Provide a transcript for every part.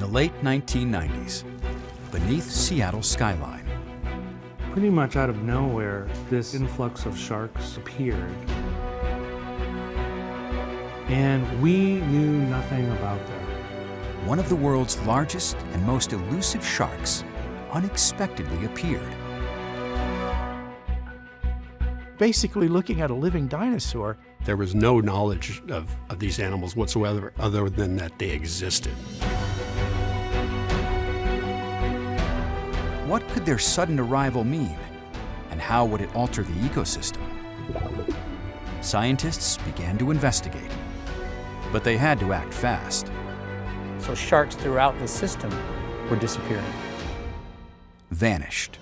late 1990s, beneath Seattle's skyline. Pretty much out of nowhere, this influx of sharks appeared. And we knew nothing about them. One of the world's largest and most elusive sharks unexpectedly appeared. Basically looking at a living dinosaur. There was no knowledge of these animals whatsoever other than that they existed. What could their sudden arrival mean, and how would it alter the ecosystem? Scientists began to investigate, but they had to act fast. So sharks throughout the system were disappearing. Vanished.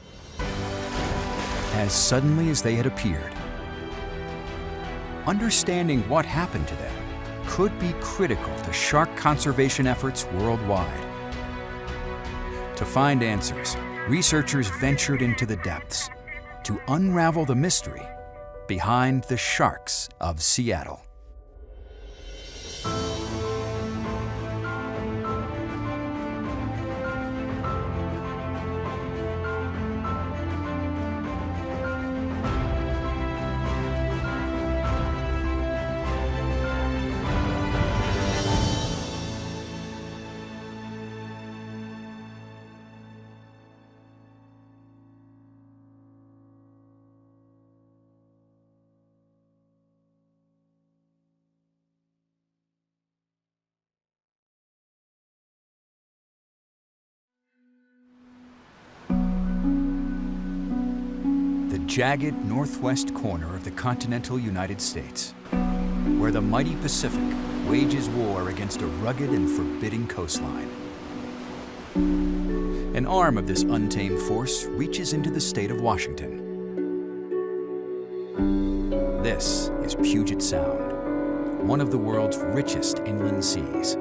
As suddenly as they had appeared. Understanding what happened to them could be critical to shark conservation efforts worldwide. To find answers, researchers ventured into the depths to unravel the mystery behind the sharks of Seattle. Jagged northwest corner of the continental United States, where the mighty Pacific wages war against a rugged and forbidding coastline. An arm of this untamed force reaches into the state of Washington. This is Puget Sound, one of the world's richest inland seas.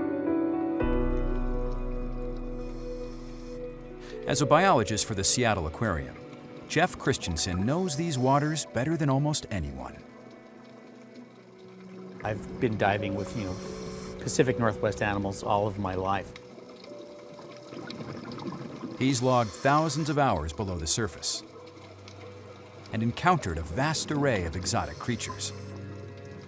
As a biologist for the Seattle Aquarium, Jeff Christensen knows these waters better than almost anyone. I've been diving with, Pacific Northwest animals all of my life. He's logged thousands of hours below the surface and encountered a vast array of exotic creatures.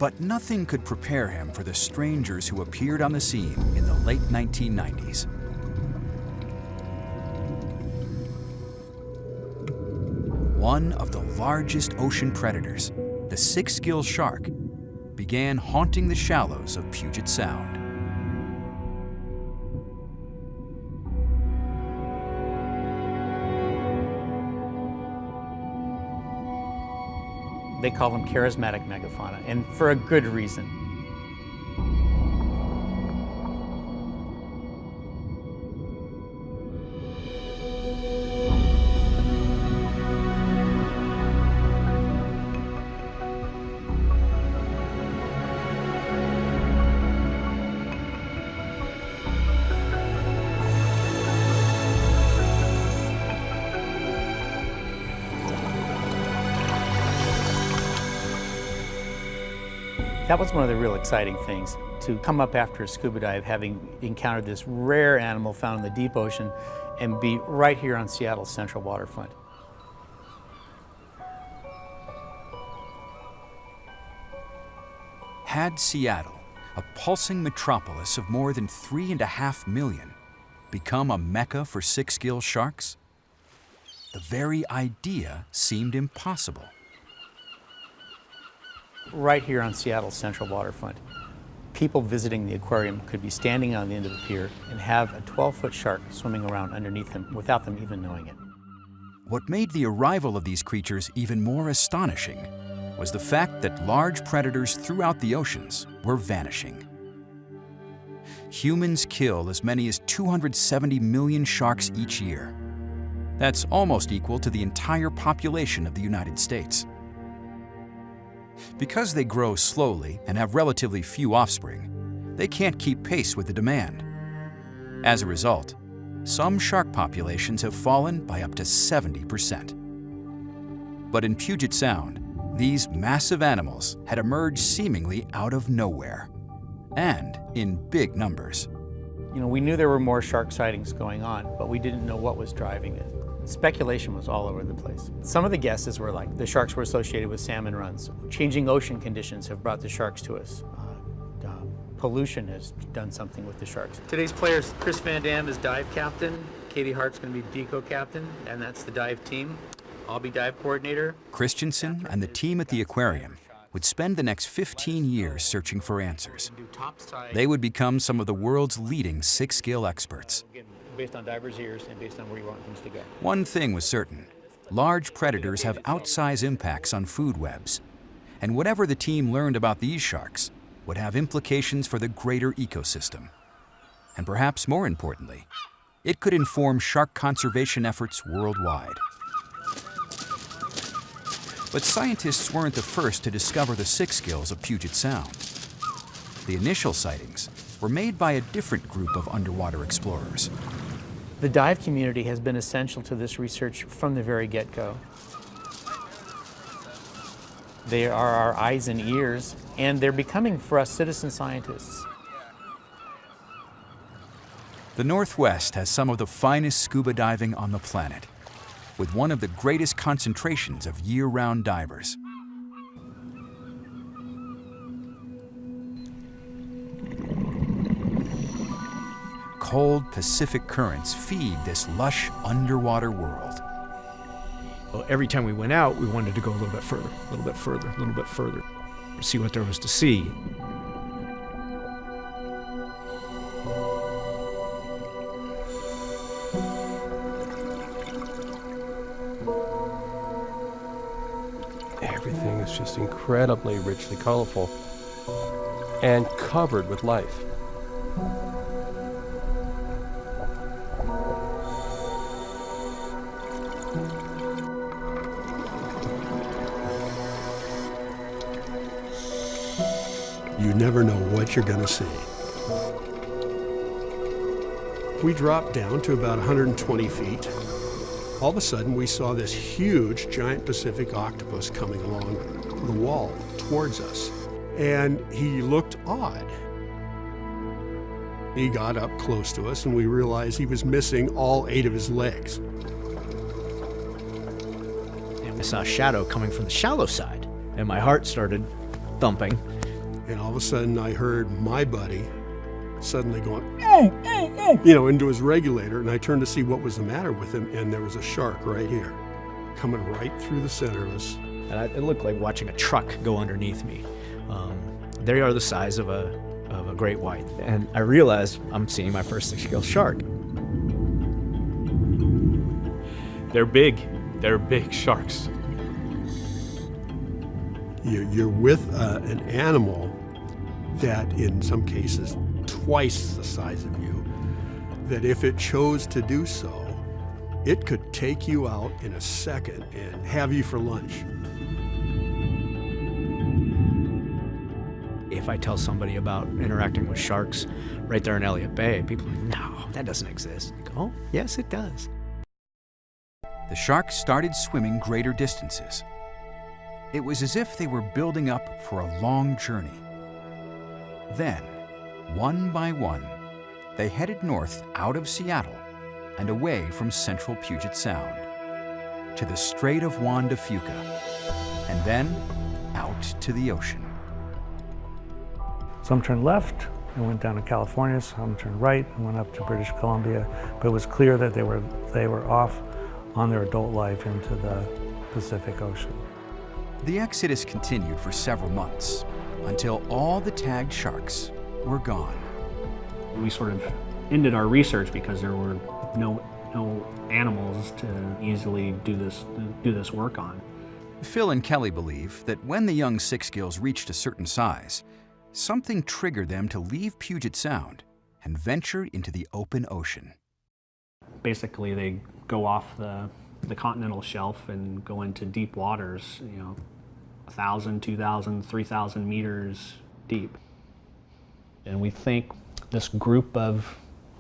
But nothing could prepare him for the strangers who appeared on the scene in the late 1990s. One of the largest ocean predators, the six-gill shark, began haunting the shallows of Puget Sound. They call them charismatic megafauna, and for a good reason. That was one of the real exciting things, to come up after a scuba dive, having encountered this rare animal found in the deep ocean, and be right here on Seattle's central waterfront. Had Seattle, a pulsing metropolis of more than 3.5 million, become a mecca for six-gill sharks? The very idea seemed impossible. Right here on Seattle's central waterfront, people visiting the aquarium could be standing on the end of the pier and have a 12-foot shark swimming around underneath them without them even knowing it. What made the arrival of these creatures even more astonishing was the fact that large predators throughout the oceans were vanishing. Humans kill as many as 270 million sharks each year. That's almost equal to the entire population of the United States. Because they grow slowly and have relatively few offspring, they can't keep pace with the demand. As a result, some shark populations have fallen by up to 70%. But in Puget Sound, these massive animals had emerged seemingly out of nowhere, and in big numbers. You know, we knew there were more shark sightings going on, but we didn't know what was driving it. Speculation was all over the place. Some of the guesses were like the sharks were associated with salmon runs. Changing ocean conditions have brought the sharks to us. Pollution has done something with the sharks. Today's players, Chris Van Dam is dive captain, Katie Hart's going to be deco captain, and that's the dive team. I'll be dive coordinator. Christensen and the team at the aquarium would spend the next 15 years searching for answers. They would become some of the world's leading six-gill experts. Based on divers' ears and based on where you want things to go. One thing was certain: large predators have outsized impacts on food webs. And whatever the team learned about these sharks would have implications for the greater ecosystem. And perhaps more importantly, it could inform shark conservation efforts worldwide. But scientists weren't the first to discover the six gills of Puget Sound. The initial sightings were made by a different group of underwater explorers. The dive community has been essential to this research from the very get-go. They are our eyes and ears, and they're becoming, for us, citizen scientists. The Northwest has some of the finest scuba diving on the planet, with one of the greatest concentrations of year-round divers. Cold Pacific currents feed this lush underwater world. Well, every time we went out, we wanted to go a little bit further, a little bit further, a little bit further, see what there was to see. Everything is just incredibly richly colorful and covered with life. You never know what you're going to see. We dropped down to about 120 feet. All of a sudden, we saw this huge, giant Pacific octopus coming along the wall towards us. And he looked odd. He got up close to us, and we realized he was missing all 8 of his legs. And I saw a shadow coming from the shallow side, and my heart started thumping. And all of a sudden, I heard my buddy suddenly going, into his regulator, and I turned to see what was the matter with him, and there was a shark right here, coming right through the center of us. And it looked like watching a truck go underneath me. They are the size of a great white. And I realized I'm seeing my first six-gill shark. They're big. They're big sharks. You're with an animal that, in some cases, twice the size of you, that if it chose to do so, it could take you out in a second and have you for lunch. If I tell somebody about interacting with sharks right there in Elliott Bay, people are like, no, that doesn't exist. I go, oh, yes, it does. The sharks started swimming greater distances. It was as if they were building up for a long journey. Then, one by one, they headed north out of Seattle and away from central Puget Sound to the Strait of Juan de Fuca, and then out to the ocean. Some turned left and went down to California, some turned right and went up to British Columbia, but it was clear that they were off on their adult life into the Pacific Ocean. The exodus continued for several months until all the tagged sharks were gone. We sort of ended our research because there were no animals to easily do this work on. Phil and Kelly believe that when the young six-gills reached a certain size, something triggered them to leave Puget Sound and venture into the open ocean. Basically, they go off the continental shelf and go into deep waters, 1,000, 2,000, 3,000 meters deep. And we think this group of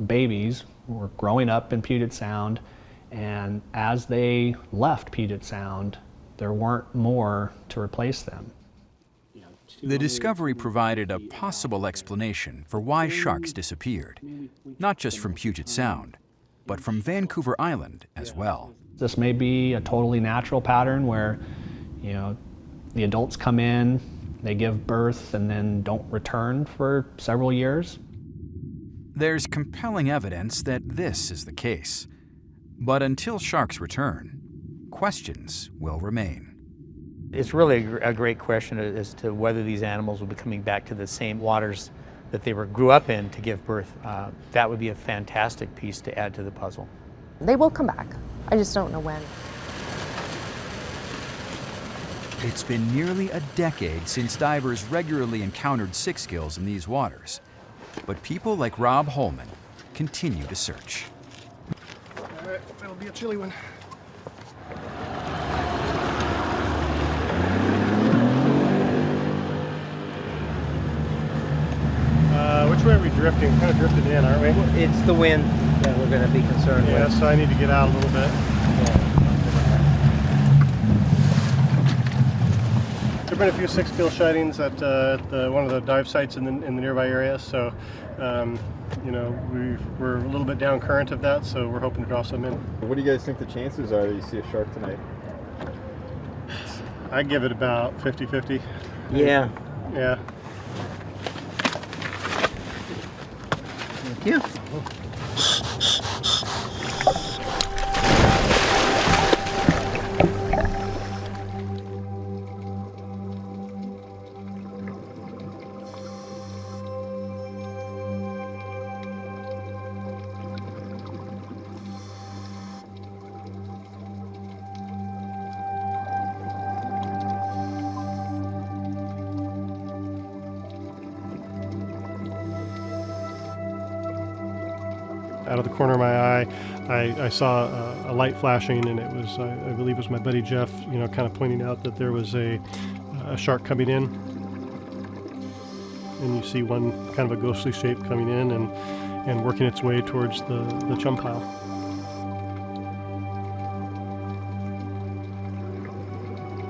babies were growing up in Puget Sound, and as they left Puget Sound, there weren't more to replace them. The discovery provided a possible explanation for why sharks disappeared, not just from Puget Sound, but from Vancouver Island as well. This may be a totally natural pattern where, you know, the adults come in, they give birth, and then don't return for several years. There's compelling evidence that this is the case. But until sharks return, questions will remain. It's really a great question as to whether these animals will be coming back to the same waters that they grew up in to give birth. That would be a fantastic piece to add to the puzzle. They will come back. I just don't know when. It's been nearly a decade since divers regularly encountered six gills in these waters. But people like Rob Holman continue to search. All right, that'll be a chilly one. Which way are we drifting? We're kind of drifted in, aren't we? It's the wind that we're going to be concerned with. Yeah, so I need to get out a little bit. There have been a few six-gill sightings at one of the dive sites in the nearby area, so you know, we're a little bit down current of that, so we're hoping to draw some in. What do you guys think the chances are that you see a shark tonight? I give it about 50-50. Yeah. Yeah. Thank you. Out of the corner of my eye, I saw a light flashing, and it was, I believe it was my buddy Jeff, you know, kind of pointing out that there was a shark coming in. And you see one kind of a ghostly shape coming in and working its way towards the chum pile.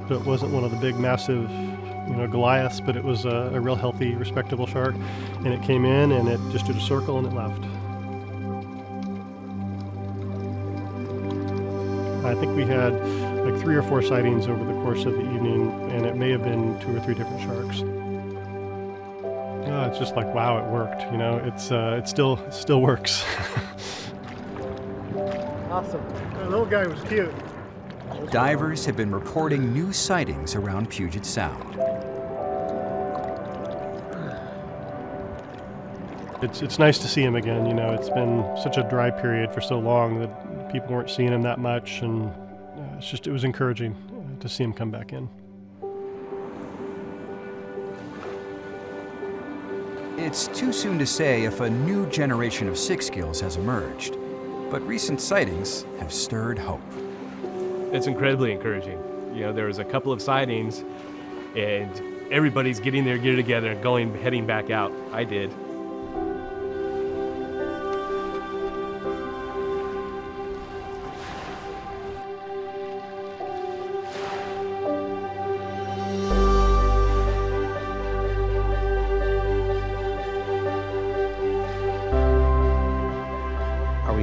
So it wasn't one of the big, massive, you know, Goliaths, but it was a real healthy, respectable shark. And it came in, and it just did a circle, and it left. I think we had like 3 or 4 sightings over the course of the evening, and it may have been 2 or 3 different sharks. It's just like, wow, it worked. You know, it still works. Awesome. The little guy was cute. Divers have been reporting new sightings around Puget Sound. It's nice to see him again. You know, it's been such a dry period for so long that people weren't seeing him that much, and it was encouraging to see him come back in. It's too soon to say if a new generation of six gills has emerged, but recent sightings have stirred hope. It's incredibly encouraging. You know, there was a couple of sightings, and everybody's getting their gear together and heading back out. I did.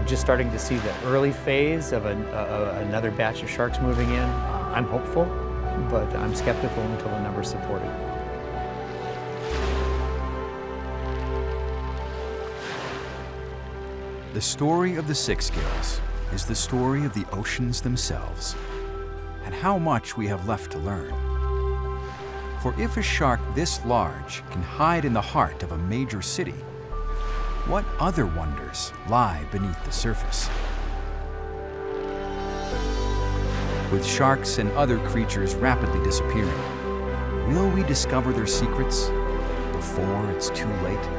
Just starting to see the early phase of another batch of sharks moving in. I'm hopeful, but I'm skeptical until the numbers support it. The story of the six gills is the story of the oceans themselves, and how much we have left to learn. For if a shark this large can hide in the heart of a major city, what other wonders lie beneath the surface? With sharks and other creatures rapidly disappearing, will we discover their secrets before it's too late?